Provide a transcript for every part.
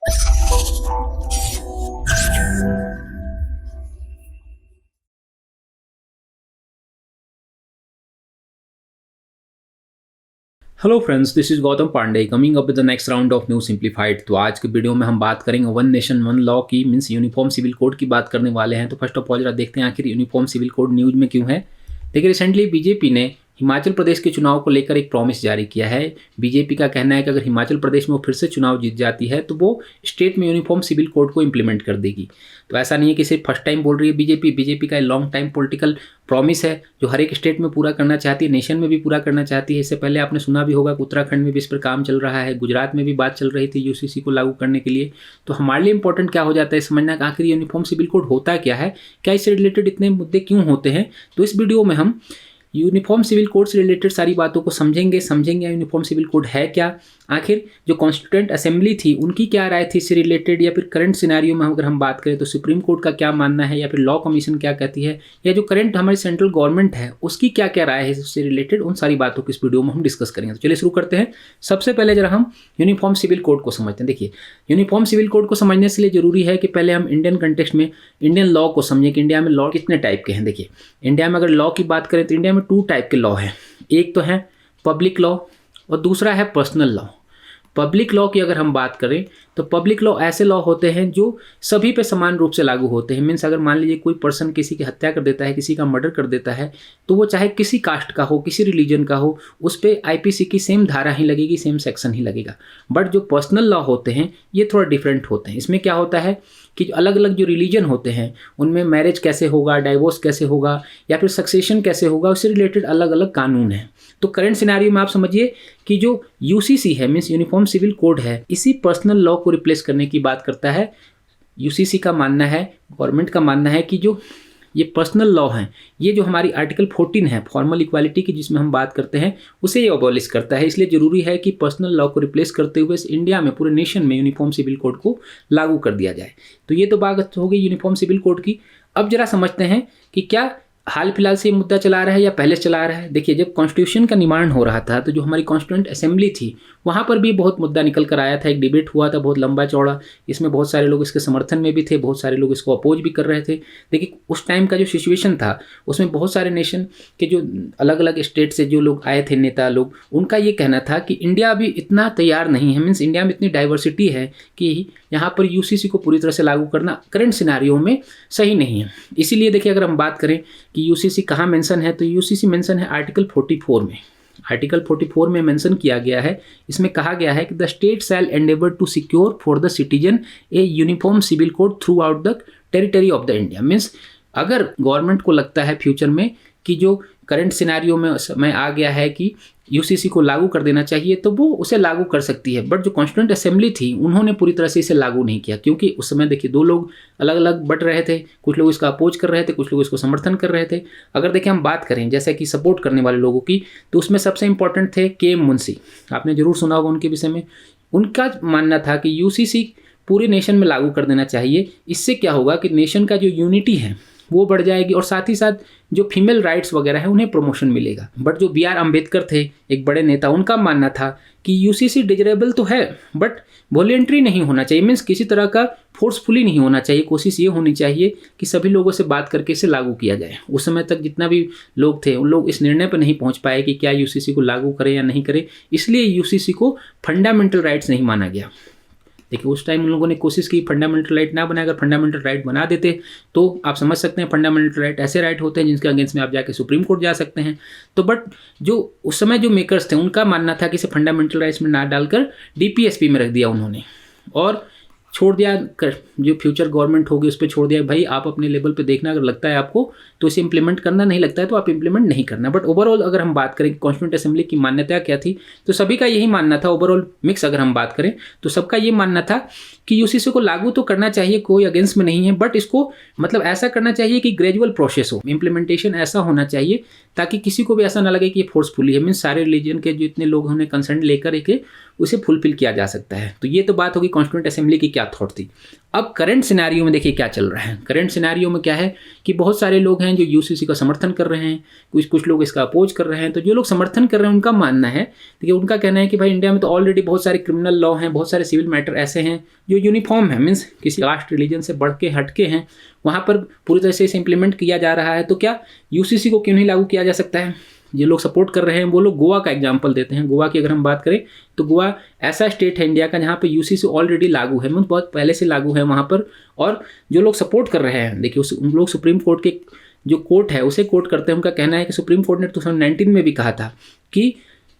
Hello friends, this is Gautam Pandey coming up with the next round of new simplified. तो आज के video में हम बात करेंगे वन नेशन वन लॉ की, मींस यूनिफॉर्म सिविल कोड की बात करने वाले हैं। तो फर्स्ट ऑफ ऑल जरा देखते हैं आखिर यूनिफॉर्म सिविल कोड न्यूज में क्यों है। देखिए, रिसेंटली बीजेपी ने हिमाचल प्रदेश के चुनाव को लेकर एक प्रॉमिस जारी किया है। बीजेपी का कहना है कि अगर हिमाचल प्रदेश में वो फिर से चुनाव जीत जाती है तो वो स्टेट में यूनिफॉर्म सिविल कोड को इम्प्लीमेंट कर देगी। तो ऐसा नहीं है कि सिर्फ फर्स्ट टाइम बोल रही है बीजेपी का लॉन्ग टाइम पॉलिटिकल प्रॉमिस है जो हर एक स्टेट में पूरा करना चाहती है, नेशन में भी पूरा करना चाहती है। इससे पहले आपने सुना भी होगा कि उत्तराखंड में भी इस पर काम चल रहा है, गुजरात में भी बात चल रही थी यूसीसी को लागू करने के लिए। तो हमारे लिए इंपॉर्टेंट क्या हो जाता है समझना कि आखिर यूनिफॉर्म सिविल कोड होता क्या है, क्या इससे रिलेटेड इतने मुद्दे क्यों होते हैं। तो इस वीडियो में हम यूनिफॉर्म सिविल कोड से रिलेटेड सारी बातों को समझेंगे यूनिफॉर्म सिविल कोड है क्या, आखिर जो कॉन्स्टिट्यूएंट असेंबली थी उनकी क्या राय थी इससे रिलेटेड, या फिर करंट सिनेरियो में अगर हम बात करें तो सुप्रीम कोर्ट का क्या मानना है, या फिर लॉ कमीशन क्या कहती है, या जो करंट हमारी सेंट्रल गवर्नमेंट है उसकी क्या क्या राय है इससे रिलेटेड, उन सारी बातों को इस वीडियो में हम डिस्कस करेंगे। तो चलिए शुरू करते हैं। सबसे पहले जरा हम यूनिफॉर्म सिविल कोड को समझते हैं। देखिए, यूनिफॉर्म सिविल कोड को समझने के लिए जरूरी है कि पहले हम इंडियन कंटेक्स्ट में इंडियन लॉ को समझें कि इंडिया में लॉ कितने टाइप के हैं। देखिए, इंडिया में अगर लॉ की बात करें तो इंडिया में 2 टाइप के लॉ है। एक तो है पब्लिक लॉ और दूसरा है पर्सनल लॉ। पब्लिक लॉ की अगर हम बात करें तो पब्लिक लॉ ऐसे लॉ होते हैं जो सभी पे समान रूप से लागू होते हैं। मीन्स अगर मान लीजिए कोई पर्सन किसी की हत्या कर देता है, किसी का मर्डर कर देता है, तो वो चाहे किसी कास्ट का हो, किसी रिलीजन का हो, उस पर आईपीसी की सेम धारा ही लगेगी, सेम सेक्शन ही लगेगा। बट जो पर्सनल लॉ होते हैं ये थोड़ा डिफरेंट होते हैं। इसमें क्या होता है कि अलग अलग जो रिलीजन होते हैं उनमें मैरिज कैसे होगा, डाइवोर्स कैसे होगा, या फिर सक्सेशन कैसे होगा, उससे रिलेटेड अलग अलग कानून हैं। तो करंट सिनेरियो में आप समझिए कि जो यूसीसी है, मीन्स यूनिफॉर्म सिविल कोड है, इसी पर्सनल लॉ को रिप्लेस करने की बात करता है। यूसीसी का मानना है, गवर्नमेंट का मानना है कि जो ये पर्सनल लॉ हैं, ये जो हमारी आर्टिकल 14 है फॉर्मल इक्वालिटी की जिसमें हम बात करते हैं, उसे ये अबॉलिश करता है। इसलिए जरूरी है कि पर्सनल लॉ को रिप्लेस करते हुए इंडिया में पूरे नेशन में यूनिफॉर्म सिविल कोड को लागू कर दिया जाए। तो ये तो बात हो गई यूनिफॉर्म सिविल कोड की। अब जरा समझते हैं कि क्या हाल फिलहाल से ये मुद्दा चला रहा है या पहले चला रहा है। देखिए, जब कॉन्स्टिट्यूशन का निर्माण हो रहा था तो जो हमारी कॉन्स्टिट्यूएंट असेंबली थी वहाँ पर भी बहुत मुद्दा निकल कर आया था। एक डिबेट हुआ था बहुत लंबा चौड़ा, इसमें बहुत सारे लोग इसके समर्थन में भी थे, बहुत सारे लोग इसको अपोज भी कर रहे थे। देखिए, उस टाइम का जो सिचुएशन था उसमें बहुत सारे नेशन के जो अलग अलग स्टेट से जो लोग आए थे नेता लोग, उनका ये कहना था कि इंडिया अभी इतना तैयार नहीं है, मीन्स इंडिया में इतनी डाइवर्सिटी है कि यहाँ पर यूसीसी को पूरी तरह से लागू करना करंट सिनेरियो में सही नहीं है। इसीलिए देखिए, अगर हम बात करें कि यूसीसी कहाँ मेंशन है तो यूसीसी मेंशन है आर्टिकल 44 में। आर्टिकल 44 में मेंशन किया गया है, इसमें कहा गया है कि the state shall endeavour to secure for the citizen a uniform civil code throughout the territory of the India. Means अगर गवर्नमेंट को लगता है फ्यूचर में कि जो करंट सिनेरियो में समय आ गया है कि यूसीसी को लागू कर देना चाहिए तो वो उसे लागू कर सकती है। बट जो कॉन्स्टिट्यूएंट असेंबली थी उन्होंने पूरी तरह से इसे लागू नहीं किया, क्योंकि उस समय देखिए 2 लोग अलग अलग बट रहे थे। कुछ लोग इसका अपोज कर रहे थे, कुछ लोग इसको समर्थन कर रहे थे। अगर देखिए हम बात करें जैसे कि सपोर्ट करने वाले लोगों की, तो उसमें सबसे इंपॉर्टेंट थे के.एम. मुंशी। आपने जरूर सुना होगा उनके विषय में। उनका मानना था कि यूसीसी पूरे नेशन में लागू कर देना चाहिए। इससे क्या होगा कि नेशन का जो यूनिटी है वो बढ़ जाएगी और साथ ही साथ जो फीमेल राइट्स वगैरह है उन्हें प्रमोशन मिलेगा। बट जो B.R. अम्बेडकर थे, एक बड़े नेता, उनका मानना था कि यूसीसी डिजरेबल तो है बट वॉलेंट्री नहीं होना चाहिए, मीन्स किसी तरह का फोर्सफुली नहीं होना चाहिए। कोशिश ये होनी चाहिए कि सभी लोगों से बात करके इसे लागू किया जाए। उस समय तक जितना भी लोग थे उन लोग इस निर्णय पर नहीं पहुंच पाए कि क्या यूसीसी को लागू करें या नहीं करें, इसलिए यूसीसी को फंडामेंटल राइट्स नहीं माना गया। देखिए, उस टाइम उन लोगों ने कोशिश की फंडामेंटल राइट ना बनाए। अगर फंडामेंटल राइट बना देते तो आप समझ सकते हैं फंडामेंटल राइट ऐसे राइट होते हैं जिनके अगेंस्ट में आप जाके सुप्रीम कोर्ट जा सकते हैं। तो बट जो उस समय जो मेकर्स थे उनका मानना था कि इसे फंडामेंटल राइट्स में ना डालकर डीपीएसपी में रख दिया उन्होंने, और छोड़ दिया जो फ्यूचर गवर्नमेंट होगी उस पर छोड़ दिया, भाई आप अपने लेवल पे देखना, अगर लगता है आपको तो इसे इंप्लीमेंट करना, नहीं लगता है तो आप इंप्लीमेंट नहीं करना। बट ओवरऑल अगर हम बात करें कॉन्स्टिट्यूएंट असेंबली की मान्यता क्या थी, तो सभी का यही मानना था। ओवरऑल मिक्स अगर हम बात करें तो सबका ये मानना था कि यूसीसी को लागू तो करना चाहिए, कोई अगेंस्ट में नहीं है, बट इसको मतलब ऐसा करना चाहिए कि ग्रेजुअल प्रोसेस हो, इम्प्लीमेंटेशन ऐसा होना चाहिए ताकि किसी को भी ऐसा ना लगे कि ये फोर्सफुली है। मीन्स सारे रिलीजन के जो इतने लोग उन्हें कंसर्न लेकर एक उसे फुलफिल किया जा सकता है। तो ये तो बात होगी कॉन्स्टिट्यूएंट असेंबली की क्या थॉट थी। अब करंट सिनेरियो में देखिए क्या चल रहा है। करंट सिनेरियो में क्या है कि बहुत सारे लोग हैं जो यूसीसी का समर्थन कर रहे हैं, कुछ लोग इसका अपोज कर रहे हैं। तो जो लोग समर्थन कर रहे हैं उनका मानना है, देखिए उनका कहना है कि भाई इंडिया में तो ऑलरेडी बहुत सारे क्रिमिनल लॉ हैं, बहुत सारे सिविल मैटर ऐसे हैं जो यूनिफॉर्म है, मीन्स किसी कास्ट रिलीजन से बढ़ के हटके हैं, वहाँ पर पूरी तरह से इसे इंप्लीमेंट किया जा रहा है। तो क्या यूसीसी को क्यों नहीं लागू किया जा सकता है। ये लोग सपोर्ट कर रहे हैं वो लोग गोवा का एग्जांपल देते हैं। गोवा की अगर हम बात करें तो गोवा ऐसा स्टेट है इंडिया का जहाँ पे यूसीसी ऑलरेडी लागू है, मतलब बहुत पहले से लागू है वहाँ पर। और जो लोग सपोर्ट कर रहे हैं, देखिए उन लोग सुप्रीम कोर्ट के जो कोर्ट है उसे कोर्ट करते हैं। उनका कहना है कि सुप्रीम कोर्ट ने 2019 में भी कहा था कि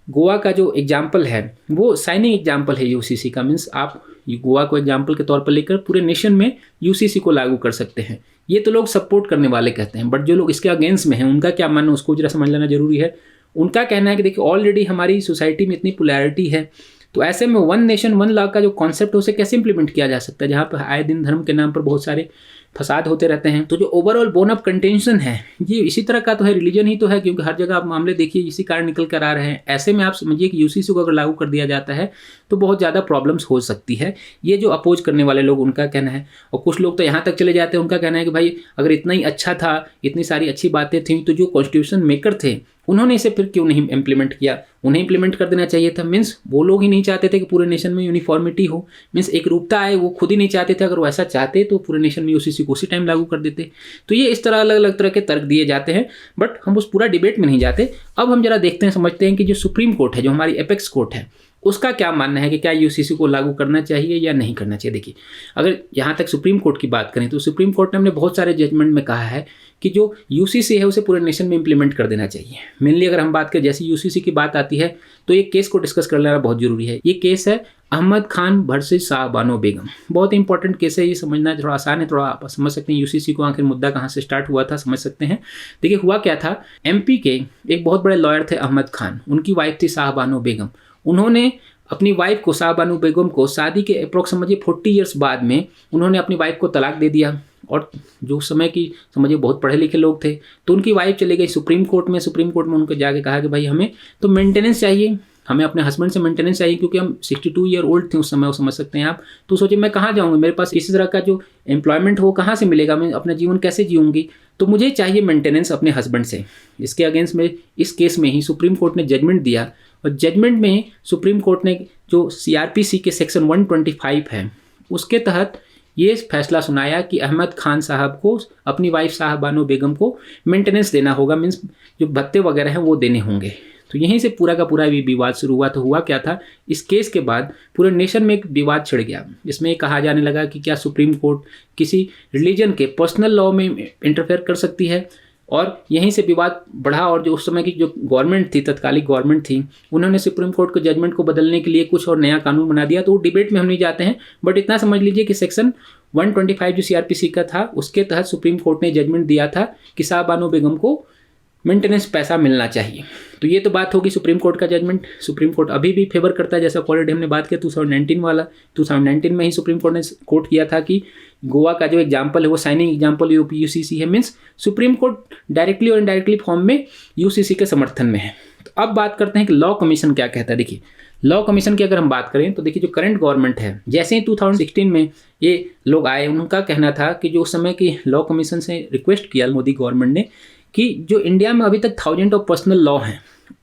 गोवा का जो एग्जाम्पल है वो साइनिंग एग्जाम्पल है यूसीसी का, मीन्स आप गोवा को एग्जाम्पल के तौर पर लेकर पूरे नेशन में यूसीसी को लागू कर सकते हैं। ये तो लोग सपोर्ट करने वाले कहते हैं, बट जो लोग इसके अगेंस्ट में हैं उनका क्या मानना उसको जरा समझ लेना जरूरी है। उनका कहना है कि देखिए ऑलरेडी हमारी सोसाइटी में इतनी पोलैरिटी है, तो ऐसे में वन नेशन वन लॉ का जो कॉन्सेप्ट है उसे कैसे इंप्लीमेंट किया जा सकता है, जहाँ पर आए दिन धर्म के नाम पर बहुत सारे फसाद होते रहते हैं। तो जो ओवरऑल बोन ऑफ कंटेंशन है ये इसी तरह का तो है, रिलीजन ही तो है, क्योंकि हर जगह आप मामले देखिए इसी कारण निकल कर आ रहे हैं। ऐसे में आप समझिए कि यूसीसी को अगर लागू कर दिया जाता है तो बहुत ज़्यादा प्रॉब्लम्स हो सकती है। ये जो अपोज करने वाले लोग उनका कहना है। और कुछ लोग तो यहाँ तक चले जाते हैं, उनका कहना है कि भाई अगर इतना ही अच्छा था, इतनी सारी अच्छी बातें थी, तो जो कॉन्स्टिट्यूशन मेकर थे उन्होंने इसे फिर क्यों नहीं इम्प्लीमेंट किया, उन्हें इम्प्लीमेंट कर देना चाहिए था। मीन्स वो लोग ही नहीं चाहते थे कि पूरे नेशन में यूनिफॉर्मिटी हो, मीन्स एक रूपता आए, वो खुद ही नहीं चाहते थे। अगर वो ऐसा चाहते तो पूरे नेशन में यूसीसी को उसी टाइम लागू कर देते। तो ये इस तरह अलग अलग तरह के तर्क दिए जाते हैं, बट हम उस पूरा डिबेट में नहीं जाते। अब हम जरा देखते हैं, समझते हैं कि जो सुप्रीम कोर्ट है, जो हमारी एपेक्स कोर्ट है, उसका क्या मानना है कि क्या यूसीसी को लागू करना चाहिए या नहीं करना चाहिए। देखिए अगर यहाँ तक सुप्रीम कोर्ट की बात करें तो सुप्रीम कोर्ट ने अपने बहुत सारे जजमेंट में कहा है कि जो यूसीसी है उसे पूरे नेशन में इंप्लीमेंट कर देना चाहिए। मेनली अगर हम बात करें, जैसे यूसीसी की बात आती है तो ये केस को डिस्कस कर लेना बहुत जरूरी है। ये केस है अहमद खान वर्सेस शाह बानो बेगम। बहुत इंपॉर्टेंट केस है, ये समझना थोड़ा आसान है, थोड़ा आप समझ सकते हैं यूसीसी को आखिर मुद्दा कहाँ से स्टार्ट हुआ था, समझ सकते हैं। देखिए हुआ क्या था, एमपी के एक बहुत बड़े लॉयर थे अहमद खान, उनकी वाइफ थी शाह बानो बेगम। उन्होंने अपनी वाइफ को, शाह बानो बेगम को, शादी के अप्रोक्स समझिए 40 ईयर्स बाद में उन्होंने अपनी वाइफ को तलाक दे दिया। और जो समय की समझिए बहुत पढ़े लिखे लोग थे, तो उनकी वाइफ चले गई सुप्रीम कोर्ट में। सुप्रीम कोर्ट में उनको जाके कहा कि भाई हमें तो मेंटेनेंस चाहिए, हमें अपने हस्बैंड से मेंटेनेंस चाहिए, क्योंकि हम 62 ईयर ओल्ड थे उस समय, वो समझ सकते हैं आप। तो सोचे मैं कहाँ जाऊँगी, मेरे पास किसी तरह का जो एम्प्लॉयमेंट हो कहाँ से मिलेगा, मैं अपना जीवन कैसे जीऊँगी, तो मुझे चाहिए मेंटेनेंस अपने हस्बैंड से। इसके अगेंस्ट में इस केस में ही सुप्रीम कोर्ट ने जजमेंट दिया। और जजमेंट में सुप्रीम कोर्ट ने जो सीआरपीसी के सेक्शन 125 है उसके तहत ये फैसला सुनाया कि अहमद खान साहब को अपनी वाइफ शाह बानो बेगम को मेंटेनेंस देना होगा, मीन्स जो भत्ते वगैरह हैं वो देने होंगे। तो यहीं से पूरा का पूरा भी विवाद शुरू हुआ। तो हुआ क्या था, इस केस के बाद पूरे नेशन में एक विवाद छिड़ गया। इसमें कहा जाने लगा कि क्या सुप्रीम कोर्ट किसी रिलीजन के पर्सनल लॉ में इंटरफेयर कर सकती है, और यहीं से विवाद बढ़ा। और जो उस समय की जो गवर्नमेंट थी, तत्कालिक गवर्नमेंट थी, उन्होंने सुप्रीम कोर्ट के जजमेंट को बदलने के लिए कुछ और नया कानून बना दिया। तो डिबेट में हम नहीं जाते हैं, बट इतना समझ लीजिए कि सेक्शन 125 जो सीआरपीसी का था उसके तहत सुप्रीम कोर्ट ने जजमेंट दिया था कि शाह बानो बेगम को मेंटेनेंस पैसा मिलना चाहिए। तो ये तो बात होगी सुप्रीम कोर्ट का जजमेंट। सुप्रीम कोर्ट अभी भी फेवर करता है, जैसा ऑलरेडी हमने बात किया 2019 वाला। 2019 में ही सुप्रीम कोर्ट ने कोर्ट किया था कि गोवा का जो एग्जाम्पल है वो साइनिंग एग्जाम्पल यूसीसी है, मीन्स सुप्रीम कोर्ट डायरेक्टली और इनडायरेक्टली फॉर्म में यूसीसी के समर्थन में है। तो अब बात करते हैं कि लॉ कमीशन क्या कहता है। देखिए लॉ कमीशन की अगर हम बात करें तो देखिए जो करंट गवर्नमेंट है, जैसे ही 2016 में ये लोग आए, उनका कहना था कि जो उस समय की लॉ कमीशन से रिक्वेस्ट किया मोदी गवर्नमेंट ने कि जो इंडिया में अभी तक थाउजेंड ऑफ पर्सनल लॉ हैं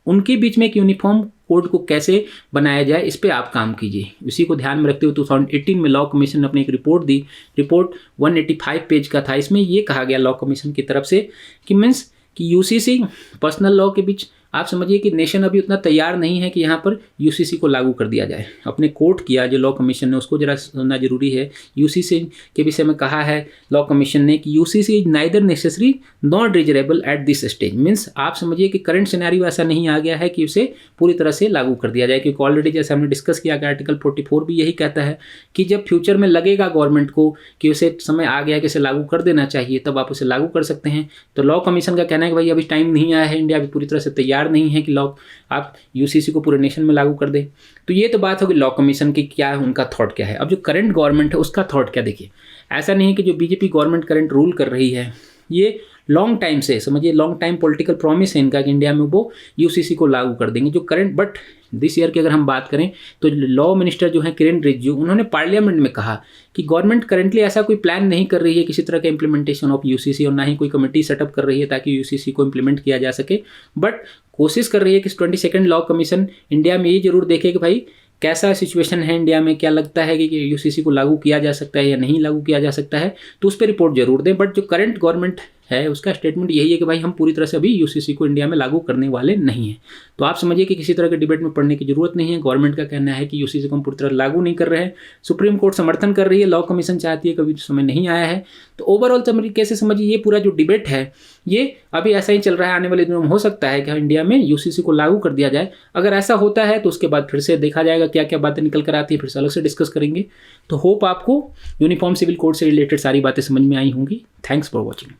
उनके बीच में एक यूनिफॉर्म कोड को कैसे बनाया जाए, इस पे आप काम कीजिए। इसी को ध्यान में रखते हुए 2018 में लॉ कमीशन ने अपनी एक रिपोर्ट दी। रिपोर्ट 185 पेज का था। इसमें ये कहा गया लॉ कमीशन की तरफ से कि मीन्स कि यूसीसी पर्सनल लॉ के बीच आप समझिए कि नेशन अभी उतना तैयार नहीं है कि यहाँ पर यूसीसी को लागू कर दिया जाए। अपने कोर्ट किया जो लॉ कमीशन ने, उसको जरा सुनना जरूरी है। यूसीसी के विषय में कहा है लॉ कमीशन ने कि UCC is neither necessary not desirable at this stage. Means आप समझिए कि करंट सिनेरियो ऐसा नहीं आ गया है कि उसे पूरी तरह से लागू कर दिया जाए, क्योंकि ऑलरेडी जैसे हमने डिस्कस किया कि आर्टिकल 44 भी यही कहता है कि जब फ्यूचर में लगेगा गवर्नमेंट को कि उसे समय आ गया कि इसे लागू कर देना चाहिए, तब आप उसे लागू कर सकते हैं। तो लॉ कमीशन का कहना है कि भाई अभी टाइम नहीं आया है, इंडिया अभी पूरी तरह से तैयार नहीं है कि लॉ आप यूसीसी को पूरे नेशन में लागू कर दे। तो ये तो बात होगी लॉ कमीशन की, क्या है उनका थॉट क्या है। अब जो करंट गवर्नमेंट है उसका थॉट क्या, देखिए ऐसा नहीं है कि जो बीजेपी गवर्नमेंट करंट रूल कर रही है ये लॉन्ग टाइम से समझिए, लॉन्ग टाइम पॉलिटिकल प्रॉमिस है इनका कि इंडिया में वो यूसीसी को लागू कर देंगे जो करंट। बट दिस ईयर की अगर हम बात करें तो लॉ मिनिस्टर जो है किरेन रिजिजू, उन्होंने पार्लियामेंट में कहा कि गवर्नमेंट करंटली ऐसा कोई प्लान नहीं कर रही है किसी तरह का इंप्लीमेंटेशन ऑफ यूसीसी, और ना ही कोई कमेटी सेटअप कर रही है ताकि यूसीसी को इंप्लीमेंट किया जा सके। बट कोशिश कर रही है कि 22nd लॉ कमीशन इंडिया में ये जरूर देखे कि भाई कैसा सिचुएशन है इंडिया में, क्या लगता है कि यूसीसी को लागू किया जा सकता है या नहीं लागू किया जा सकता है, तो उस पर रिपोर्ट जरूर दें। बट जो करंट गवर्नमेंट है उसका स्टेटमेंट यही है कि भाई हम पूरी तरह से अभी यूसीसी को इंडिया में लागू करने वाले नहीं हैं। तो आप समझिए कि किसी तरह के डिबेट में पढ़ने की जरूरत नहीं है। गवर्नमेंट का कहना है कि यूसीसी को हम पूरी तरह लागू नहीं कर रहे हैं, सुप्रीम कोर्ट समर्थन कर रही है, लॉ कमीशन चाहती है, कभी समय नहीं आया है। तो ओवरऑल तरीके से समझिए ये पूरा जो डिबेट है ये अभी ऐसा ही चल रहा है। आने वाले दिनों में हो सकता है कि इंडिया में यूसीसी को लागू कर दिया जाए। अगर ऐसा होता है तो उसके बाद फिर से देखा जाएगा क्या क्या बातें निकल कर आती है, फिर से अलग से डिस्कस करेंगे। तो होप आपको यूनिफॉर्म सिविल कोड से रिलेटेड सारी बातें समझ में आई होंगी। Thanks for watching.